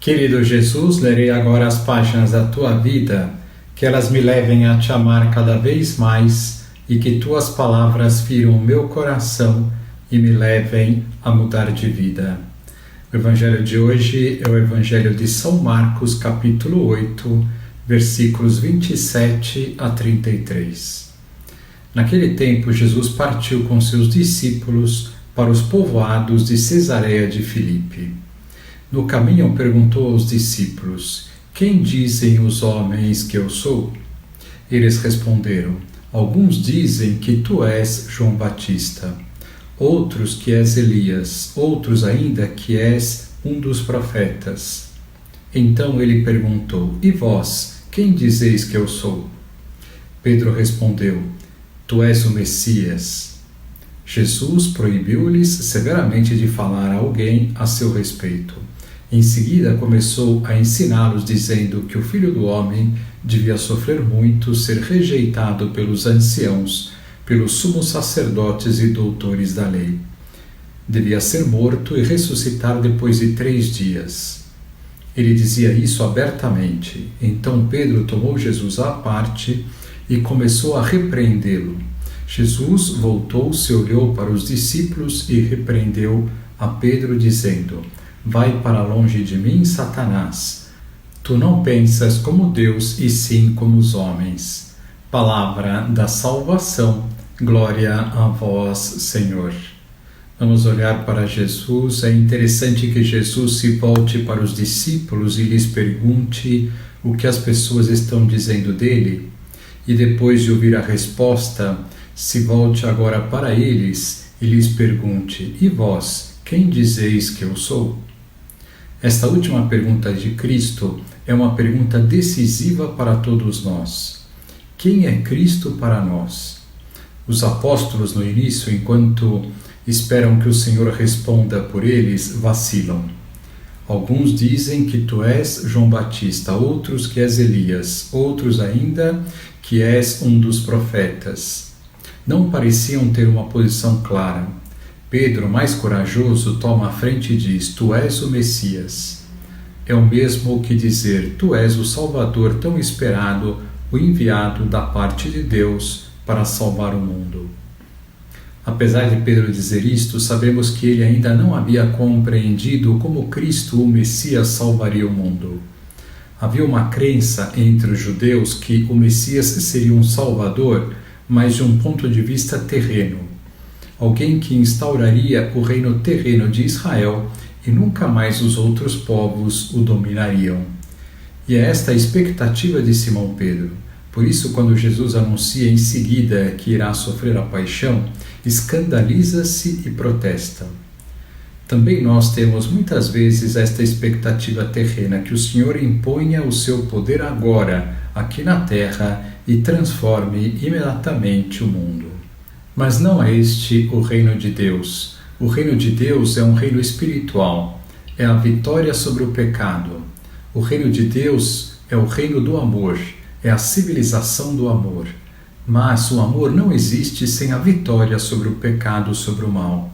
Querido Jesus, lerei agora as páginas da Tua vida, que elas me levem a Te amar cada vez mais e que Tuas palavras firam o meu coração e me levem a mudar de vida. O Evangelho de hoje é o Evangelho de São Marcos, capítulo 8, versículos 27 a 33. Naquele tempo, Jesus partiu com seus discípulos para os povoados de Cesareia de Filipe. No caminho perguntou aos discípulos: Quem dizem os homens que eu sou? Eles responderam: Alguns dizem que tu és João Batista, outros que és Elias, outros ainda que és um dos profetas. Então ele perguntou: E vós, quem dizeis que eu sou? Pedro respondeu: Tu és o Messias. Jesus proibiu-lhes severamente de falar a alguém a seu respeito. Em seguida começou a ensiná-los, dizendo que o Filho do Homem devia sofrer muito, ser rejeitado pelos anciãos, pelos sumos sacerdotes e doutores da lei. Devia ser morto e ressuscitar depois de 3 dias. Ele dizia isso abertamente. Então Pedro tomou Jesus à parte e começou a repreendê-lo. Jesus voltou-se, olhou para os discípulos e repreendeu a Pedro, dizendo: Vai para longe de mim, Satanás. Tu não pensas como Deus, e sim como os homens. Palavra da salvação. Glória a vós, Senhor. Vamos olhar para Jesus. É interessante que Jesus se volte para os discípulos e lhes pergunte o que as pessoas estão dizendo dele. E depois de ouvir a resposta, se volte agora para eles e lhes pergunte: E vós, quem dizeis que eu sou? Esta última pergunta de Cristo é uma pergunta decisiva para todos nós. Quem é Cristo para nós? Os apóstolos, no início, enquanto esperam que o Senhor responda por eles, vacilam. Alguns dizem que tu és João Batista, outros que és Elias, outros ainda que és um dos profetas. Não pareciam ter uma posição clara. Pedro, mais corajoso, toma a frente e diz: Tu és o Messias. É o mesmo que dizer: Tu és o Salvador tão esperado, o enviado da parte de Deus para salvar o mundo. Apesar de Pedro dizer isto, sabemos que ele ainda não havia compreendido como Cristo, o Messias, salvaria o mundo. Havia uma crença entre os judeus que o Messias seria um Salvador, mas de um ponto de vista terreno. Alguém que instauraria o reino terreno de Israel e nunca mais os outros povos o dominariam. E é esta a expectativa de Simão Pedro. Por isso, quando Jesus anuncia em seguida que irá sofrer a paixão, escandaliza-se e protesta. Também nós temos muitas vezes esta expectativa terrena, que o Senhor imponha o seu poder agora, aqui na terra, e transforme imediatamente o mundo. Mas não é este o reino de Deus. O reino de Deus é um reino espiritual, é a vitória sobre o pecado. O reino de Deus é o reino do amor, é a civilização do amor. Mas o amor não existe sem a vitória sobre o pecado, sobre o mal.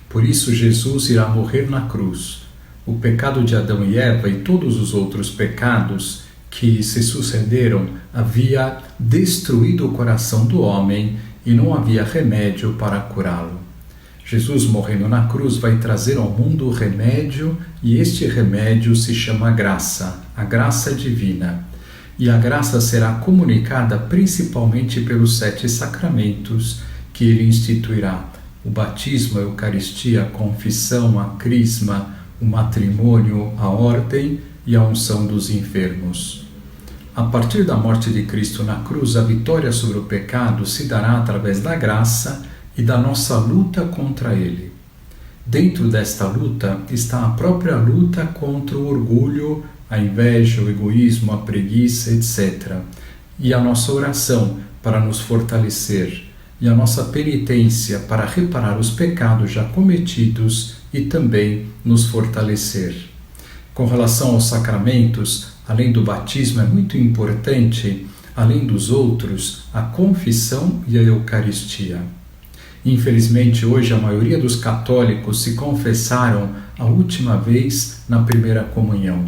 Por isso Jesus irá morrer na cruz. O pecado de Adão e Eva e todos os outros pecados que se sucederam havia destruído o coração do homem e não havia remédio para curá-lo. Jesus, morrendo na cruz, vai trazer ao mundo o remédio, e este remédio se chama graça, a graça divina. E a graça será comunicada principalmente pelos 7 sacramentos que ele instituirá: o batismo, a Eucaristia, a confissão, a crisma, o matrimônio, a ordem e a unção dos enfermos. A partir da morte de Cristo na cruz, a vitória sobre o pecado se dará através da graça e da nossa luta contra ele. Dentro desta luta está a própria luta contra o orgulho, a inveja, o egoísmo, a preguiça, etc. E a nossa oração para nos fortalecer, e a nossa penitência para reparar os pecados já cometidos e também nos fortalecer. Com relação aos sacramentos, além do batismo, é muito importante, além dos outros, a confissão e a Eucaristia. Infelizmente, hoje a maioria dos católicos se confessaram a última vez na primeira comunhão.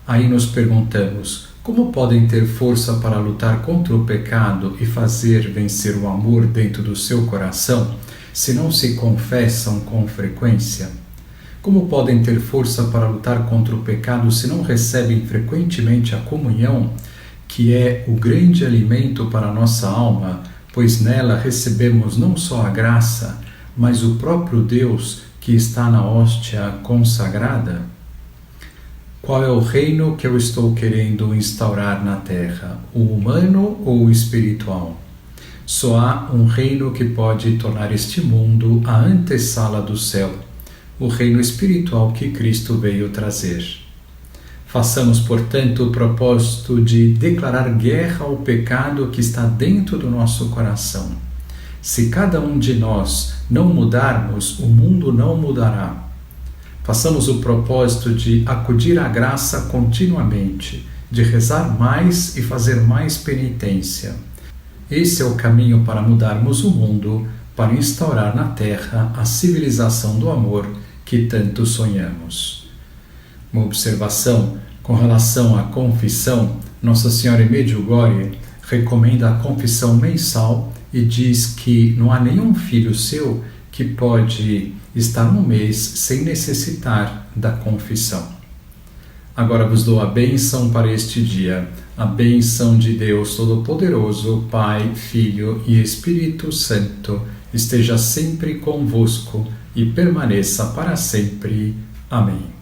Aí nos perguntamos: como podem ter força para lutar contra o pecado e fazer vencer o amor dentro do seu coração, se não se confessam com frequência? Como podem ter força para lutar contra o pecado se não recebem frequentemente a comunhão, que é o grande alimento para a nossa alma, pois nela recebemos não só a graça, mas o próprio Deus que está na hóstia consagrada? Qual é o reino que eu estou querendo instaurar na terra, o humano ou o espiritual? Só há um reino que pode tornar este mundo a antessala do céu, o reino espiritual que Cristo veio trazer. Façamos, portanto, o propósito de declarar guerra ao pecado que está dentro do nosso coração. Se cada um de nós não mudarmos, o mundo não mudará. Façamos o propósito de acudir à graça continuamente, de rezar mais e fazer mais penitência. Esse é o caminho para mudarmos o mundo, para instaurar na Terra a civilização do amor que tanto sonhamos. Uma observação com relação à confissão: Nossa Senhora em Medjugorje recomenda a confissão mensal e diz que não há nenhum filho seu que pode estar um mês sem necessitar da confissão. Agora vos dou a bênção para este dia, a bênção de Deus Todo-Poderoso, Pai, Filho e Espírito Santo, esteja sempre convosco e permaneça para sempre. Amém.